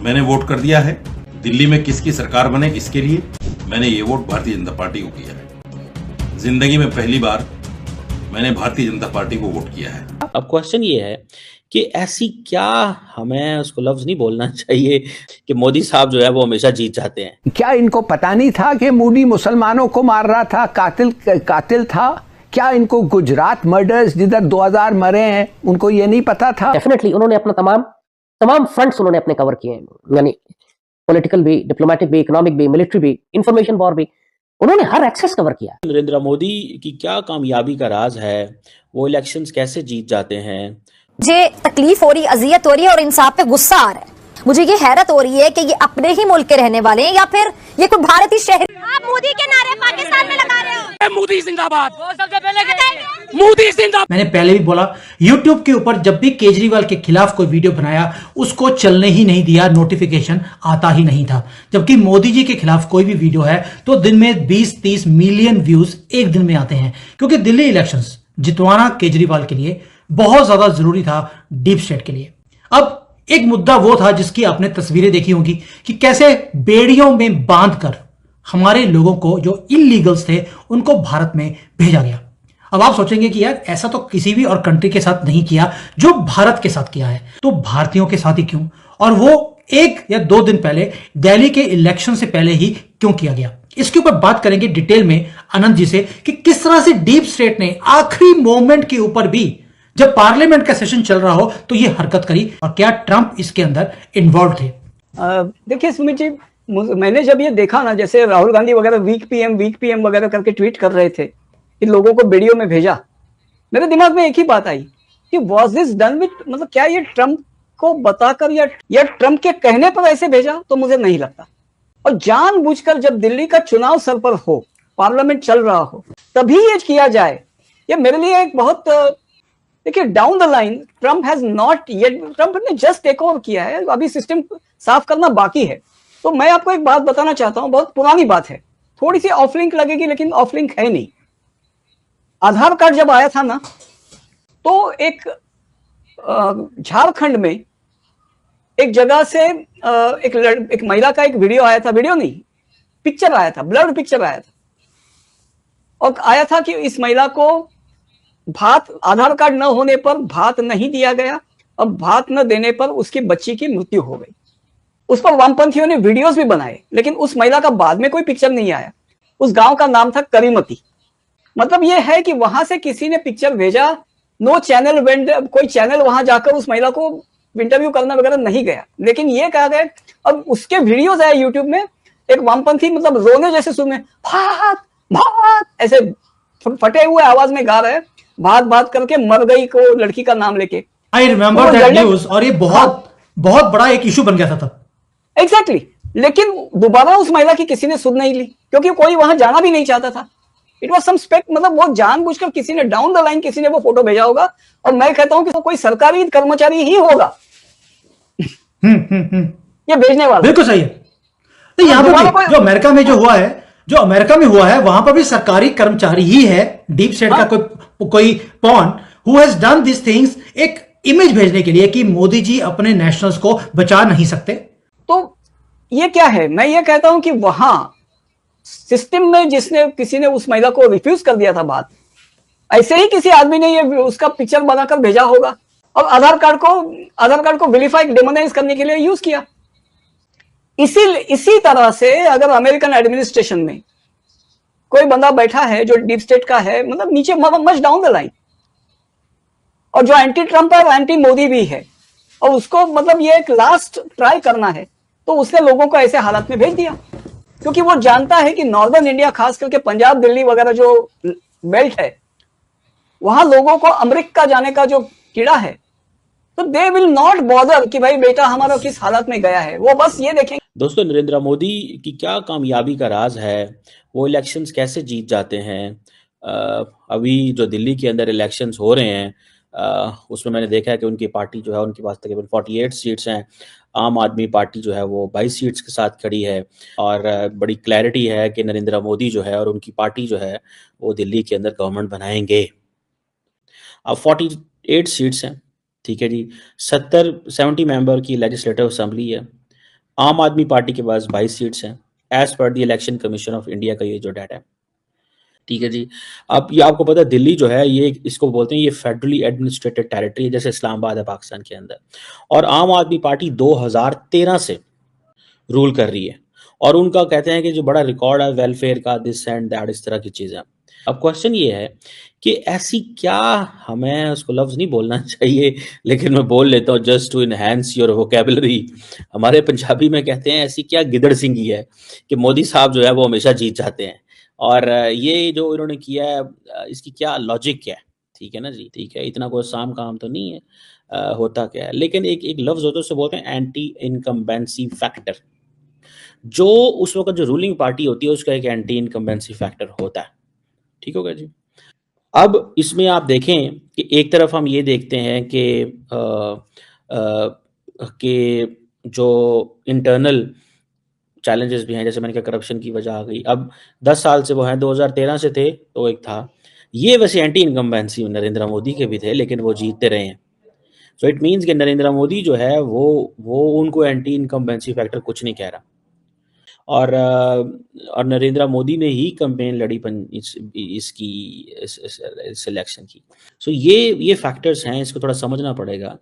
मैंने वोट कर दिया है। दिल्ली में किसकी सरकार बने इसके लिए मैंने ये वोट भारतीय जनता पार्टी को किया है। जिंदगी में पहली बार मैंने भारतीय जनता पार्टी को वोट किया है। अब क्वेश्चन ये है कि ऐसी क्या, हमें उसको लफ्ज नहीं बोलना चाहिए कि मोदी साहब जो है वो हमेशा जीत जाते हैं। क्या इनको पता नहीं था कि मोदी मुसलमानों को मार रहा था, कातिल था? क्या इनको गुजरात मर्डर्स जिधर 2000 मरे हैं उनको ये नहीं पता था? डेफिनेटली उन्होंने अपना तमाम फ्रंट्स उन्होंने अपने कवर किए हैं, यानी पॉलिटिकल भी, डिप्लोमेटिक भी, इकोनॉमिक भी, मिलिट्री भी, इंफॉर्मेशन वॉर भी, उन्होंने हर एक्सेस कवर किया। नरेंद्र मोदी की क्या कामयाबी का राज है, वो इलेक्शंस कैसे जीत जाते हैं? मुझे तकलीफ हो रही, अजियत हो रही है और इंसाफ पे गुस्सा आ रहा है। मुझे ये हैरत हो रही है कि ये अपने ही मुल्क के रहने वाले हैं या फिर ये कोई भारतीय शहरी। आप मोदी के नारे पाकिस्तान में लगा रहे हो। मोदी जिंदाबाद, सबसे पहले मोदी जिंदाबाद। मैंने पहले भी बोला, YouTube के ऊपर जब भी केजरीवाल के खिलाफ कोई वीडियो बनाया उसको चलने ही नहीं दिया, नोटिफिकेशन आता ही नहीं था। जबकि मोदी जी के खिलाफ कोई भी वीडियो है तो दिन में 20-30 मिलियन व्यूज एक दिन में आते हैं, क्योंकि दिल्ली इलेक्शंस जितवाना केजरीवाल के लिए बहुत ज्यादा जरूरी था, डीप स्टेट के लिए। अब एक मुद्दा वो था जिसकी आपने तस्वीरें देखी होंगी कि कैसे बेड़ियों में बांधकर हमारे लोगों को जो इलीगल्स थे उनको भारत में भेजा गया। अब आप सोचेंगे कि यार ऐसा तो किसी भी और कंट्री के साथ नहीं किया जो भारत के साथ किया है, तो भारतीयों के साथ ही क्यों? और वो 1 या 2 दिन पहले दिल्ली के इलेक्शन से पहले ही क्यों किया गया? इसके ऊपर बात करेंगे डिटेल में आनंद जी से कि किस तरह से डीप स्टेट ने आखिरी मोमेंट के ऊपर भी, जब पार्लियामेंट का सेशन चल रहा हो, तो ये हरकत करी और क्या ट्रंप इसके अंदर इन्वॉल्व थे। देखिए सुमित जी, मैंने जब ये देखा ना, जैसे राहुल गांधी वगैरह वीक पीएम वगैरह करके ट्वीट कर रहे थे, इन लोगों को वीडियो में भेजा, मेरे दिमाग में एक ही बात आई कि वॉज दिस डन विद, मतलब क्या ये ट्रंप को बताकर या ट्रंप के कहने पर ऐसे भेजा? तो मुझे नहीं लगता। और जानबूझकर जब दिल्ली का चुनाव सर पर हो, पार्लियामेंट चल रहा हो, तभी ये किया जाए, ये मेरे लिए एक बहुत, देखिए down the line Trump has not yet, Trump ने जस्ट टेक ओवर किया है, अभी सिस्टम साफ करना बाकी है। तो मैं आपको एक बात बताना चाहता हूं, बहुत पुरानी बात है, थोड़ी सी ऑफ लिंक लगेगी लेकिन ऑफ लिंक है नहीं। आधार कार्ड जब आया था ना, तो एक झारखंड में एक जगह से एक महिला का एक वीडियो आया था, वीडियो नहीं, पिक्चर आया था, ब्लर्ड पिक्चर आया था, और आया था कि इस महिला को भात, आधार कार्ड न होने पर भात नहीं दिया गया और भात न देने पर उसकी बच्ची की मृत्यु हो गई। उस पर वामपंथियों ने वीडियोस भी बनाए, लेकिन उस महिला का बाद में कोई पिक्चर नहीं आया। उस गांव का नाम था करीमती। मतलब यह है कि वहां से किसी ने पिक्चर भेजा, नो चैनल वेंड, कोई चैनल वहां जाकर उस महिला को इंटरव्यू करना वगैरह नहीं गया, लेकिन ये कहा गया। अब उसके वीडियोस आए यूट्यूब में, एक वामपंथी मतलब रोने जैसे सुने, भात भात ऐसे फटे हुए आवाज में गा रहे, भात भात करके मर गई को लड़की का नाम लेके। आई रिमेंबर दैट न्यूज, और ये बहुत बड़ा एक इशू बन गया था तब। एग्जैक्टली, लेकिन दोबारा उस महिला की किसी ने सुन नहीं ली, क्योंकि कोई वहां जाना भी नहीं चाहता था। इट वॉज सम स्पेक्ट, मतलब वो जानबूझकर किसी ने डाउन द लाइन किसी ने वो फोटो भेजा होगा, और मैं कहता हूं कि वो कोई सरकारी कर्मचारी ही होगा ये भेजने वाला। बिल्कुल सही है। तो यहाँ पर जो अमेरिका में हुआ है वहां पर भी सरकारी कर्मचारी ही है, डीप स्टेट का कोई pawn who has done this things, एक इमेज भेजने के लिए कि मोदी जी अपने नेशनल्स को बचा नहीं सकते। तो ये क्या है? मैं ये कहता हूं कि वहां सिस्टम में किसी ने उस महिला को रिफ्यूज कर दिया था बात, ऐसे ही किसी आदमी ने ये उसका पिक्चर बनाकर भेजा होगा और आधार कार्ड को वेरीफाई, डिमोनाइज करने के लिए यूज किया। इसी तरह से अगर अमेरिकन एडमिनिस्ट्रेशन में कोई बंदा बैठा है जो डीप स्टेट का है, मतलब नीचे मच डाउन द लाइन, और जो एंटी ट्रंप है एंटी मोदी भी है, और उसको मतलब ये एक लास्ट ट्राई करना है, तो उसने लोगों को ऐसे हालत में भेज दिया, क्योंकि वो जानता है कि नॉर्दर्न इंडिया, खास करके पंजाब दिल्ली वगैरह जो बेल्ट है, वहां लोगों को अमेरिका जाने का जो कीड़ा है, तो दे विल नॉट बॉदर कि भाई बेटा हमारा किस हालत में गया है, वो बस ये देखेंगे। दोस्तों, नरेंद्र मोदी की क्या कामयाबी का राज है, वो इलेक्शंस कैसे जीत जाते हैं? अभी जो दिल्ली के अंदर इलेक्शंस हो रहे हैं, उसमें मैंने देखा है कि उनकी पार्टी जो है, उनके पास तकरीबन 48 सीट्स हैं। आम आदमी पार्टी जो है वो 22 सीट्स के साथ खड़ी है, और बड़ी क्लैरिटी है कि नरेंद्र मोदी जो है और उनकी पार्टी जो है वो दिल्ली के अंदर गवर्नमेंट बनाएंगे। अब 48 सीट्स हैं, ठीक है जी। 70 मेंबर की लेजिस्लेटिव असेंबली है, आम आदमी पार्टी के पास 22 सीट्स हैं as per the election commission of India का ये जो डाटा है, ठीक है जी। अब ये आपको पता है दिल्ली जो है ये इसको बोलते हैं ये फेडरली एडमिनिस्ट्रेटेड टेरिटरी है, जैसे इस्लामाबाद है पाकिस्तान के अंदर, और आम आदमी पार्टी 2013 से रूल कर रही है और उनका कहते हैं कि जो बड़ा रिकॉर्ड है वेलफेयर का, दिस एंड दैट, इस तरह की चीज़ें। अब क्वेश्चन ये है कि ऐसी क्या, हमें उसको लफ्ज़ नहीं बोलना चाहिए लेकिन मैं बोल लेता हूँ just to enhance your vocabulary. हमारे पंजाबी में कहते हैं ऐसी क्या गिदड़ सिंगी है कि मोदी साहब जो है वो हमेशा जीत जाते हैं, और ये जो इन्होंने किया है इसकी क्या लॉजिक है, ठीक है ना जी, ठीक है, इतना कोई आसान काम तो नहीं है। होता क्या है, लेकिन एक लफ्ज़ होता है उससे बोलते हैं एंटी इनकम्बेंसी फैक्टर। जो उस वक्त जो रूलिंग पार्टी होती है उसका एक एंटी इनकम्बेंसी फैक्टर होता है, ठीक होगा जी। अब इसमें आप देखें कि एक तरफ हम ये देखते हैं कि जो इंटरनल चैलेंजेस भी हैं, जैसे मैंने कहा करप्शन की वजह आ गई, अब 10 साल से वो हैं, 2013 से थे तो एक था ये, वैसे एंटी इनकम्बेंसी नरेंद्र मोदी के भी थे लेकिन वो जीतते रहे हैं। सो इट मीन्स कि नरेंद्र मोदी जो है वो उनको एंटी इनकम्बेंसी फैक्टर कुछ नहीं कह रहा, और नरेंद्र मोदी ने ही कैंपेन लड़ी इस इलेक्शन की। सो ये फैक्टर्स हैं, इसको थोड़ा समझना पड़ेगा।